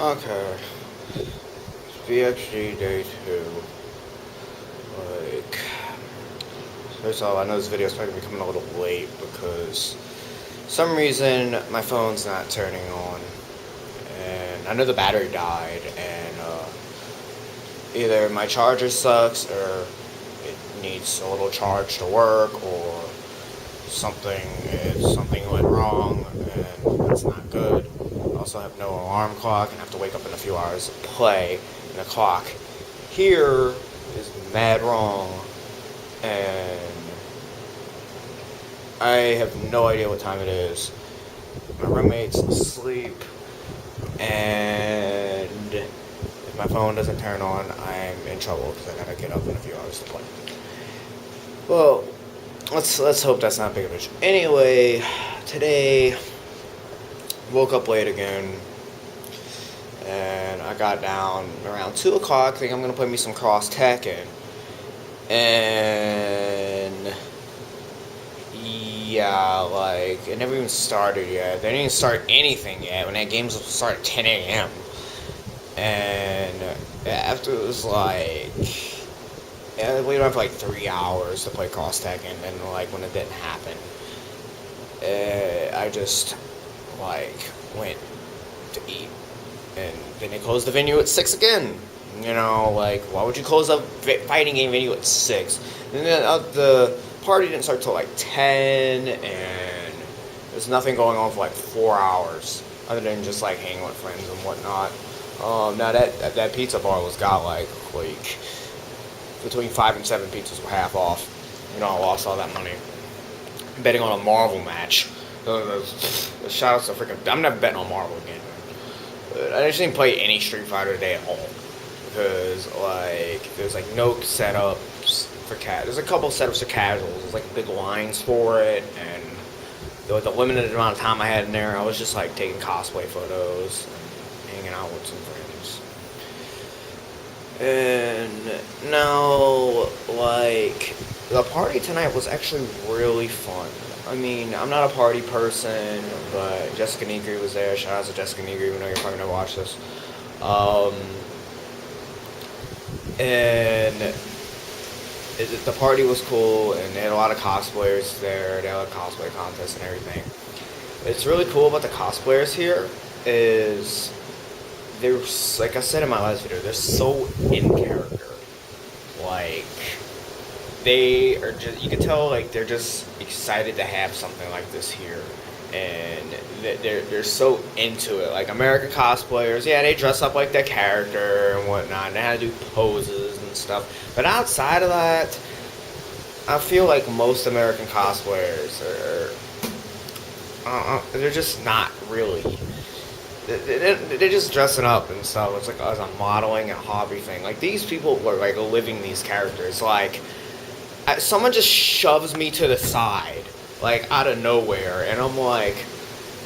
Okay. VXG day 2. Like, first of all, I know this video is probably becoming a little late because for some reason my phone's not turning on. And I know the battery died, and either my charger sucks or it needs a little charge to work, or something went wrong, and that's not good. I also have no alarm clock and have to wake up in a few hours to play, and the clock here is mad wrong, and I have no idea what time it is. My roommate's asleep, and if my phone doesn't turn on, I'm in trouble because I gotta get up in a few hours to play. Well, let's hope that's not a big of an issue. Anyway, today woke up late again, and I got down around 2 o'clock. Think I'm gonna play me some Cross Tekken, and yeah, like it never even started yet. They didn't even start anything yet when that game's supposed to start at 10 a.m. And after it was like, yeah, I waited on for like 3 hours to play Cross Tekken, and like when it didn't happen, I just like went to eat, and then they closed the venue at 6 again. You know, like why would you close a fighting game venue at 6? And then the party didn't start till like 10, and there's nothing going on for like 4 hours other than just like hanging with friends and whatnot. Now that pizza bar was got like between 5 and 7 pizzas were half off. You know, I lost all that money betting on a Marvel match. The shout outs to freaking. I'm never betting on Marvel again. But I just didn't play any Street Fighter today at all because like there's like no setups for There's a couple setups for casuals. There's like big lines for it, and the limited amount of time I had in there, I was just like taking cosplay photos and hanging out with some friends. And now, like, the party tonight was actually really fun. I mean, I'm not a party person, but Jessica Negri was there. Shout out to Jessica Negri, even though you're probably gonna watch this. And the party was cool, and they had a lot of cosplayers there. They had a cosplay contest and everything. What's really cool about the cosplayers here is they're, like I said in my last video, they're so in character. Like, they are just, you can tell, like, they're just excited to have something like this here. And they're so into it. Like, American cosplayers, yeah, they dress up like their character and whatnot, and they have to do poses and stuff. But outside of that, I feel like most American cosplayers they're just not really. They're just dressing up and stuff. It's like as a modeling and hobby thing. Like, these people are like living these characters. Like, someone just shoves me to the side, like out of nowhere, and I'm like,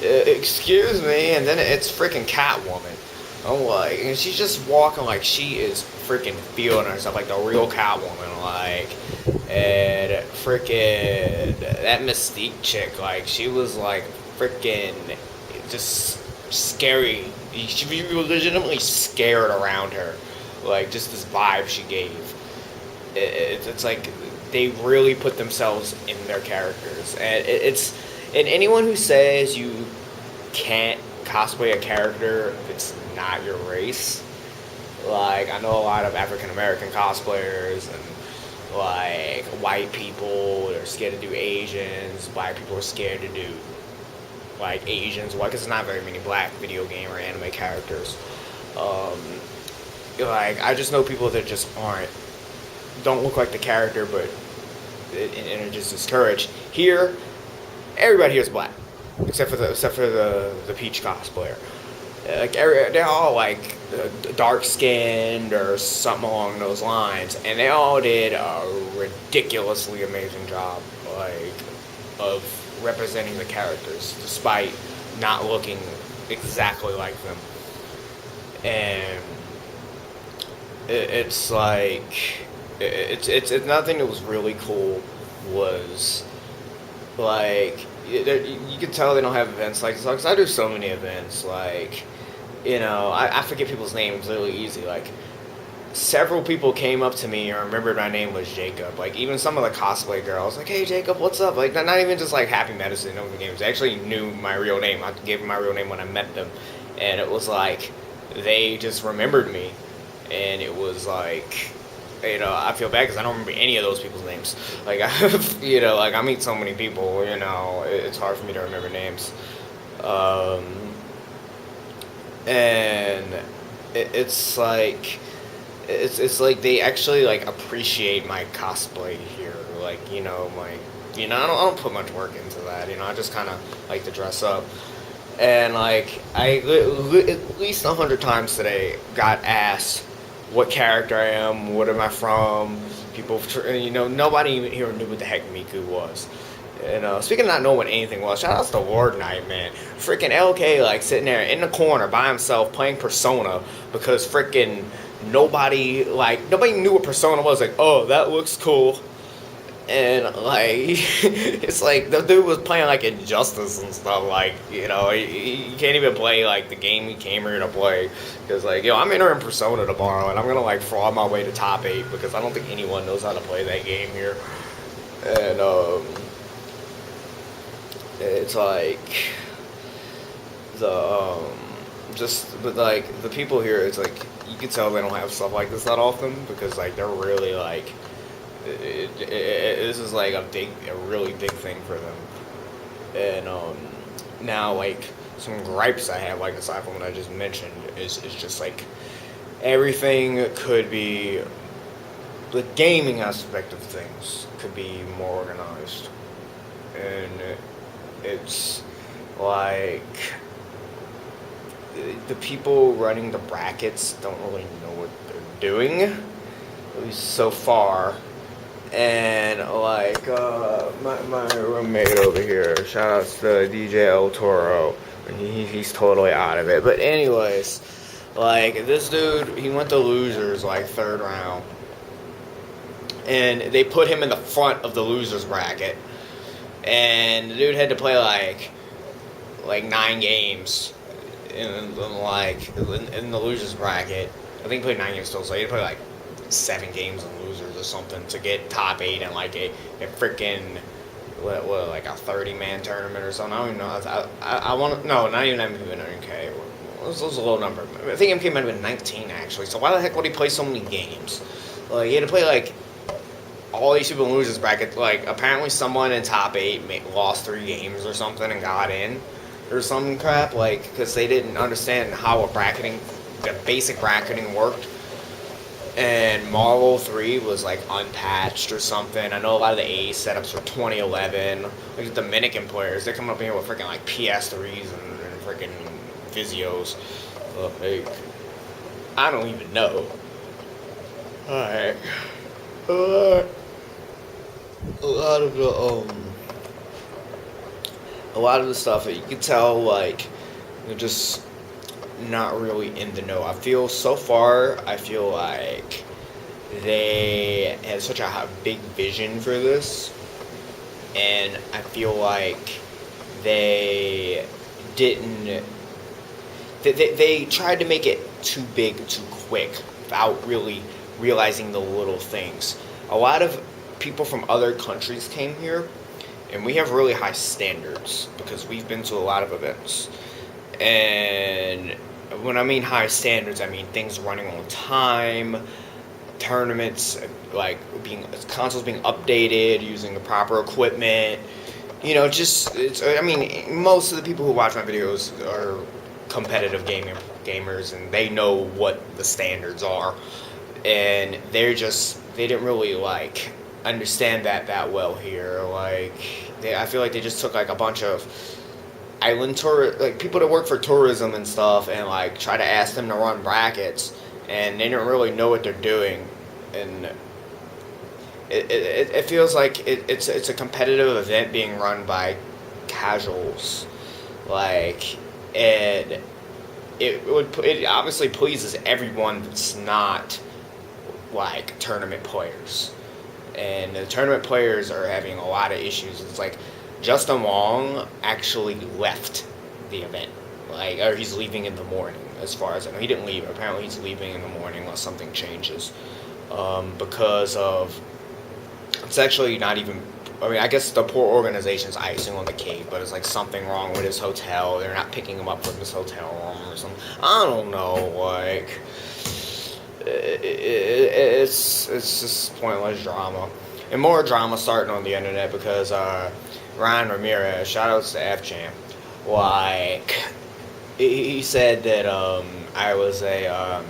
excuse me, and then it's freaking Catwoman. I'm like, and she's just walking like she is freaking feeling herself, like the real Catwoman, like, and freaking that Mystique chick, like, she was like freaking just scary. She was legitimately scared around her, like just this vibe she gave. It's like they really put themselves in their characters, and and anyone who says you can't cosplay a character if it's not your race, like, I know a lot of African American cosplayers, and like white people, they're scared to do Asians. Black people are scared to do like Asians. Why? Because there's not very many black video game or anime characters. Like, I just know people that just don't look like the character, but and are just discouraged. Here, everybody here is black, except for the Peach cosplayer. Like, they're all like dark skinned or something along those lines, and they all did a ridiculously amazing job, like, of representing the characters despite not looking exactly like them. And it's like it's another thing that was really cool was, like, you could tell they don't have events like this, because I do so many events. Like, I forget people's names really easy. Like, several people came up to me and remembered my name was Jacob. Like, even some of the cosplay girls, like, hey, Jacob, what's up? Like, not even just, like, Happy Medicine over the games. They actually knew my real name. I gave them my real name when I met them. And it was like, they just remembered me. And it was like, I feel bad because I don't remember any of those people's names. Like, like, I meet so many people, it's hard for me to remember names. And it's like, it's like they actually like appreciate my cosplay here. Like, I don't put much work into that. I just kind of like to dress up. And like I at least 100 times today got asked what character I am, what am I from. People, nobody even here knew what the heck Miku was. Speaking of not knowing what anything was, shout out to Ward Knight, man. Freaking LK, like, sitting there in the corner by himself playing Persona because freaking nobody knew what Persona was. Like, oh, that looks cool. And, like, it's like, the dude was playing, like, Injustice and stuff. Like, he can't even play, like, the game he came here to play. Because, like, I'm entering Persona tomorrow, and I'm going to, like, fraud my way to top 8 because I don't think anyone knows how to play that game here. And, it's like but like the people here, it's like you can tell they don't have stuff like this that often because like they're really like this is like a really big thing for them. And now like some gripes I have, like aside from what I just mentioned, is just like everything could be, the gaming aspect of things could be more organized. And it's like the people running the brackets don't really know what they're doing, at least so far. And like my roommate over here, shout out to DJ El Toro, he's totally out of it. But anyways, like this dude, he went to losers like 3rd round, and they put him in the front of the losers bracket. And the dude had to play like 9 games in the losers bracket. I think he played 9 games still, so he had to play like 7 games in losers or something to get top 8 in like a freaking like a 30-man tournament or something. I don't even know. I want to, no, not even MK. It was a low number. I think MK might have been 19 actually. So why the heck would he play so many games? Like he had to play like all these people in losers bracket. Like apparently someone in top 8 lost 3 games or something and got in or some crap. Like because they didn't understand how the basic bracketing worked. And Marvel 3 was like unpatched or something. I know a lot of the A setups were 2011. Like the Dominican players, they're coming up here with freaking like PS3s and freaking Vizios. Like, I don't even know. Alright. A lot of the stuff that you can tell, like, they're just not really in the know. I feel like they had such a big vision for this, and I feel like they didn't. They tried to make it too big, too quick, without really realizing the little things. A lot of people from other countries came here, and we have really high standards because we've been to a lot of events. And when I mean high standards, I mean things running on time, tournaments, like consoles being updated, using the proper equipment. Most of the people who watch my videos are competitive gamers, and they know what the standards are, and they didn't really like understand that well here. I feel like they just took like a bunch of island like people that work for tourism and stuff, and like try to ask them to run brackets, and they don't really know what they're doing, and it feels like it's a competitive event being run by casuals, and it obviously pleases everyone that's not like tournament players, and the tournament players are having a lot of issues. It's like Justin Wong actually left the event, or he's leaving in the morning. as far as I know. He didn't leave. Apparently he's leaving in the morning unless something changes. Because of, it's actually not even, I mean, I guess the poor organization's icing on the cake, but it's like something wrong with his hotel. They're not picking him up from his hotel room or something. I don't know, like, it's just pointless drama. And more drama starting on the internet because Ryan Ramirez, shout outs to F-Champ, like, he said that I was a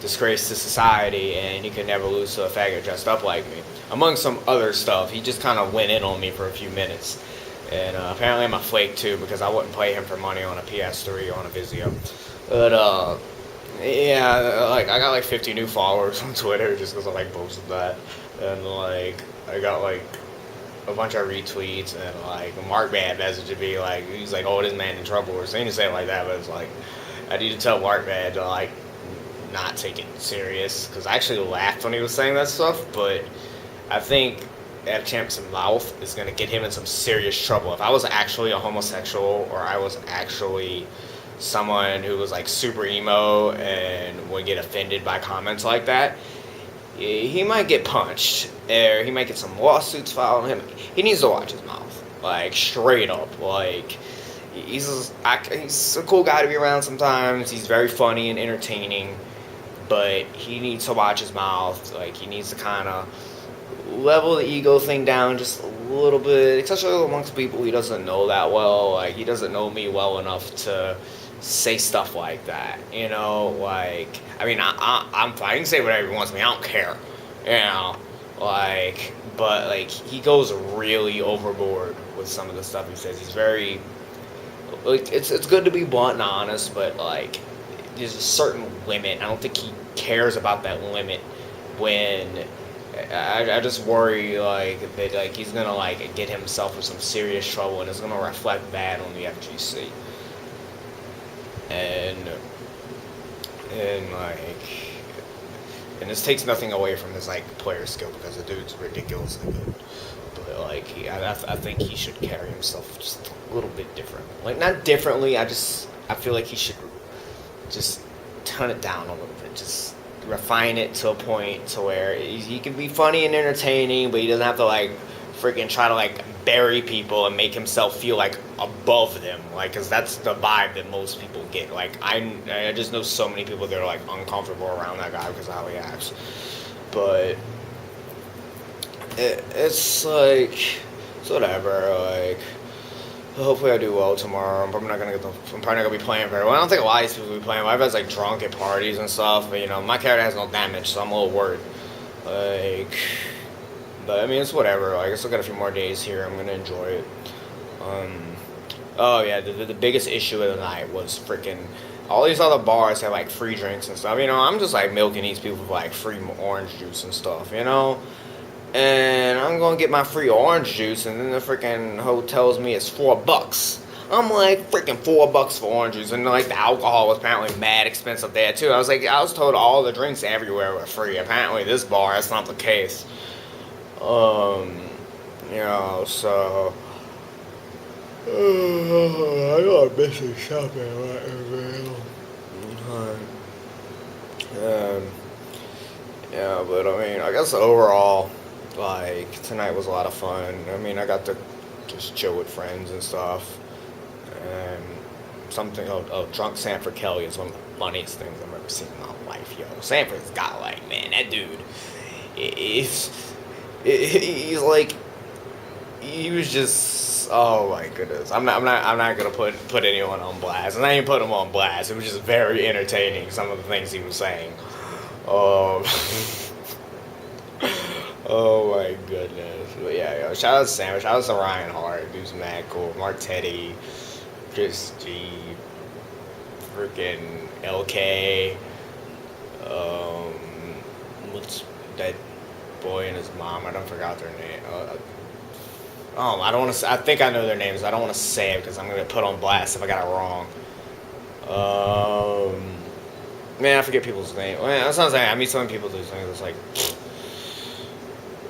disgrace to society and he could never lose to a faggot dressed up like me. Among some other stuff, he just kind of went in on me for a few minutes. And apparently I'm a flake too because I wouldn't pay him for money on a PS3 or on a Vizio. But yeah, like I got like 50 new followers on Twitter just because I like posted that. And like I got like a bunch of retweets and like Mark Bad messaged me like he's like, oh, this man in trouble or something. He didn't say it like that, but it's like I need to tell Mark Bad to like not take it serious because I actually laughed when he was saying that stuff, but I think F-Champ's mouth is going to get him in some serious trouble. If I was actually a homosexual or I was actually someone who was like super emo and would get offended by comments like that, he might get punched or he might get some lawsuits filed on him. He needs to watch his mouth, like straight up. Like he's a cool guy to be around sometimes. He's very funny and entertaining, but he needs to watch his mouth. Like he needs to kind of level the ego thing down just a little bit, especially amongst people he doesn't know that well. Like he doesn't know me well enough to say stuff like that, you know. Like I mean, I'm fine. He can say whatever he wants to me. I don't care, you know. Like, but like he goes really overboard with some of the stuff he says. He's very like it's good to be blunt and honest, but like there's a certain limit. I don't think he cares about that limit when. I just worry like that like he's gonna like get himself in some serious trouble and it's gonna reflect bad on the FGC. And this takes nothing away from his like player skill because the dude's ridiculously good. But like I think he should carry himself just a little bit different. Like not differently. I feel like he should just tone it down a little bit. Just refine it to a point to where he can be funny and entertaining, but he doesn't have to like freaking try to like bury people and make himself feel like above them, like because that's the vibe that most people get. Like I just know so many people that are like uncomfortable around that guy because of how he acts. But it's like it's whatever. Like hopefully I do well tomorrow. I'm probably not gonna be playing very well. I don't think a lot of these people will be playing well. Everybody's like drunk at parties and stuff, but you know, my character has no damage, so I'm a little worried. Like, but I mean, it's whatever. Like, I still got a few more days here. I'm gonna enjoy it. Oh yeah, the biggest issue of the night was freaking all these other bars have like free drinks and stuff. You know, I'm just like milking these people for like free orange juice and stuff. You know. And I'm gonna get my free orange juice, and then the freaking hoe tells me it's $4. I'm like, freaking $4 for orange juice, and like the alcohol was apparently mad expensive there too. I was told all the drinks everywhere were free. Apparently this bar, that's not the case. You know, so I got busy shopping right now. Yeah, but I mean, I guess overall, like, tonight was a lot of fun. I mean, I got to just chill with friends and stuff. And Drunk Sanford Kelly is one of the funniest things I've ever seen in my life, yo. Sanford's got, like, man, that dude, he's like, he was just, oh my goodness. I'm not gonna put anyone on blast. And I ain't put him on blast. It was just very entertaining, some of the things he was saying. Oh my goodness. But yeah, yo, shout out to Sam, shout out to Ryan Hart, dude's mad cool. Mark Teddy, Chris G, freaking LK, what's that boy and his mom? I don't forgot their name. I don't want to. I think I know their names. I don't want to say it because I'm gonna get put on blast if I got it wrong. Man, I forget people's names. Man, that's not saying. I meet some people whose names. It's like,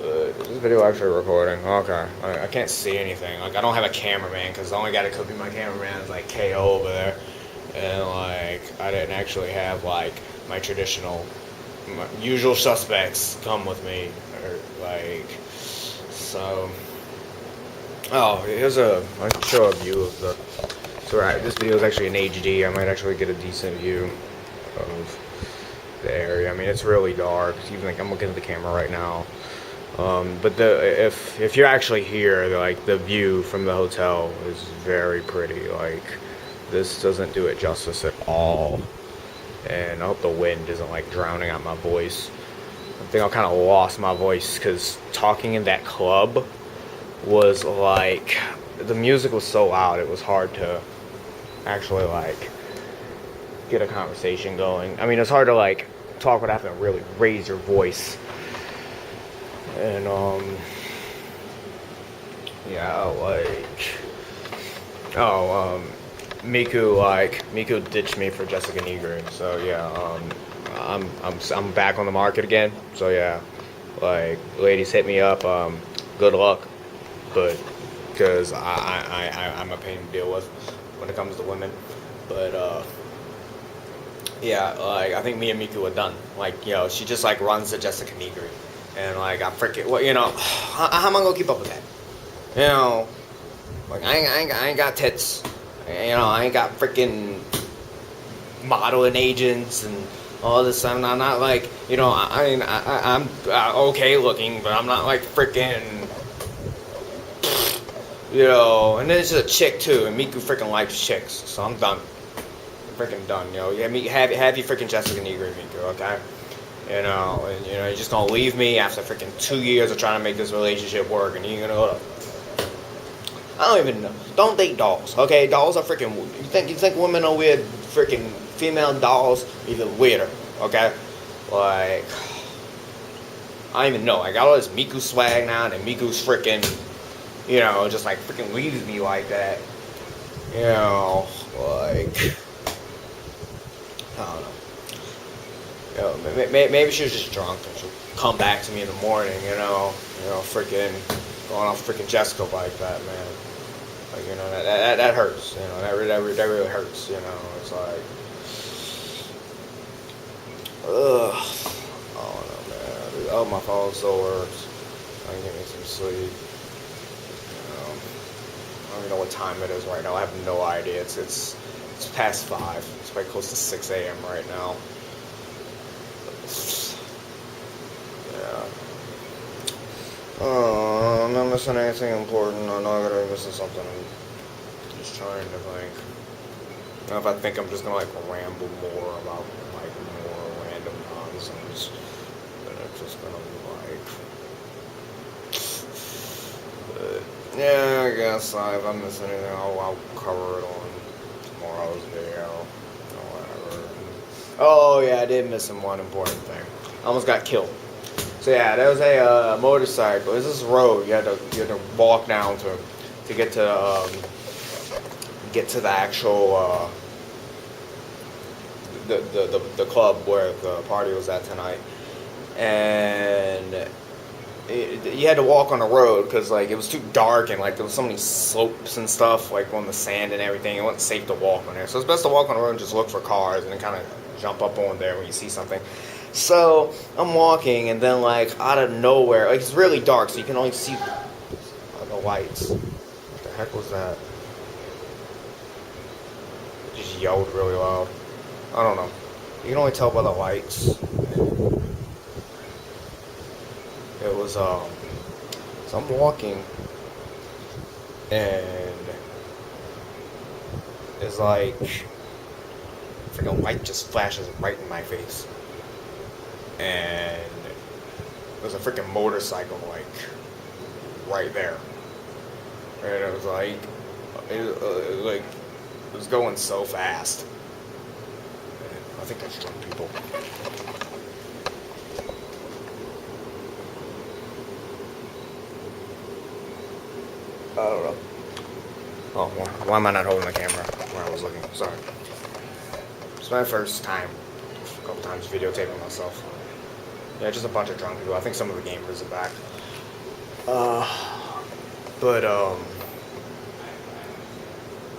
is this video actually recording? Okay, I can't see anything. Like, I don't have a cameraman because the only guy that could be my cameraman is like KO over there. and like I didn't actually have like my traditional, my usual suspects come with me, or like so. Oh, I can show a view of the. So right, this video is actually in HD. I might actually get a decent view of the area. I mean, it's really dark. Even like I'm looking at the camera right now. But if you're actually here, like the view from the hotel is very pretty. Like this doesn't do it justice at all. And I hope the wind isn't like drowning out my voice. I think I kind of lost my voice because talking in that club was like the music was so loud. It was hard to actually like get a conversation going. I mean, it's hard to like talk without having to really raise your voice. And yeah, Miku ditched me for Jessica Negri. So yeah, I'm back on the market again. So yeah, like ladies, hit me up. Good luck, but because I'm a pain to deal with when it comes to women. But yeah, like I think me and Miku are done. Like, you know, she just like runs to Jessica Negri, and like I freaking, well, you know, how am I gonna keep up with that? You know, like I ain't got tits. You know, I ain't got freaking modeling agents and all this. I'm not like, you know, I'm okay looking, but I'm not like freaking, you know. And then it's a chick too, and Miku freaking likes chicks, so I'm done. Freaking done, you know. Have you freaking Jessica Negri, Miku, okay? You know, and you know, you're just gonna leave me after freaking 2 years of trying to make this relationship work, and you're gonna go to, I don't even know. Don't date dolls, okay? Dolls are freaking. You think women are weird? Freaking female dolls even weirder, okay? Like, I don't even know. I got all this Miku swag now, and Miku's freaking, you know, just like freaking leaves me like that. You know, like, I don't know. You know, maybe she was just drunk and she'll come back to me in the morning. You know, freaking going off freaking Jessica like that, man. Like, you know, that hurts. You know, that really hurts. You know, it's like, ugh. I don't know, man. Oh, my phone still works. I can get me some sleep. You know, I don't even know what time it is right now. I have no idea. It's past 5. It's probably close to 6 a.m. right now. Yeah. Oh, I'm not missing anything important. I know I gotta be missing something. I'm just trying to think. You know, if I think I'm just gonna like ramble more about like more random nonsense, then it's just gonna be like. But yeah, I guess if I'm missing anything, I'll cover it on tomorrow's video or whatever. Oh yeah, I did miss one important thing. I almost got killed. So yeah, there was a motorcycle. This is road you had to walk down to get to the actual the club where the party was at tonight, and you had to walk on the road because like it was too dark and like there was so many slopes and stuff like on the sand and everything. It wasn't safe to walk on there, so it's best to walk on the road and just look for cars and then kind of jump up on there when you see something. So I'm walking, and then like out of nowhere, like it's really dark, so you can only see the lights. What the heck was that? It just yelled really loud. I don't know. You can only tell by the lights. It was so I'm walking, and it's like freaking light just flashes right in my face. And there's a freaking motorcycle like right there, and it was like it was going so fast. And I think that's drunk people. I don't know. Oh, why am I not holding the camera where I was looking? Sorry. It's my first time. A couple times videotaping myself. Yeah, just a bunch of drunk people. I think some of the gamers are back.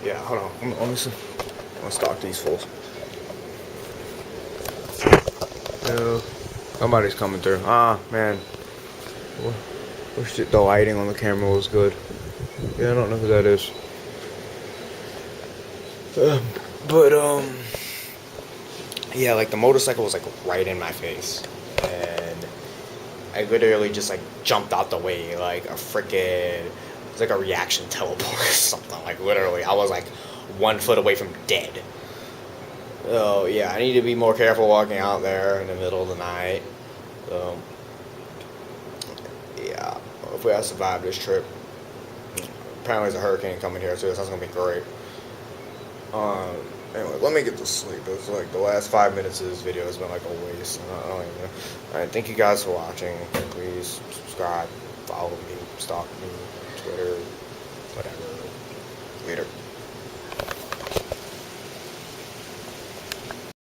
Yeah, hold on. Let me see. I'll stalk these fools. Somebody's coming through. Ah, man. Wish the lighting on the camera was good. Yeah, I don't know who that is. But yeah, like the motorcycle was like right in my face, and I literally just like jumped out the way like a freaking, it was like a reaction teleport or something. Like literally, I was like 1 foot away from dead. Oh yeah, I need to be more careful walking out there in the middle of the night. So yeah, hopefully I survive this trip. Apparently there's a hurricane coming here too, so that's gonna be great. Anyway, let me get to sleep. It's like the last 5 minutes of this video has been like a waste. I don't even know. Alright, thank you guys for watching. Please subscribe, follow me, stalk me, Twitter, whatever. Later.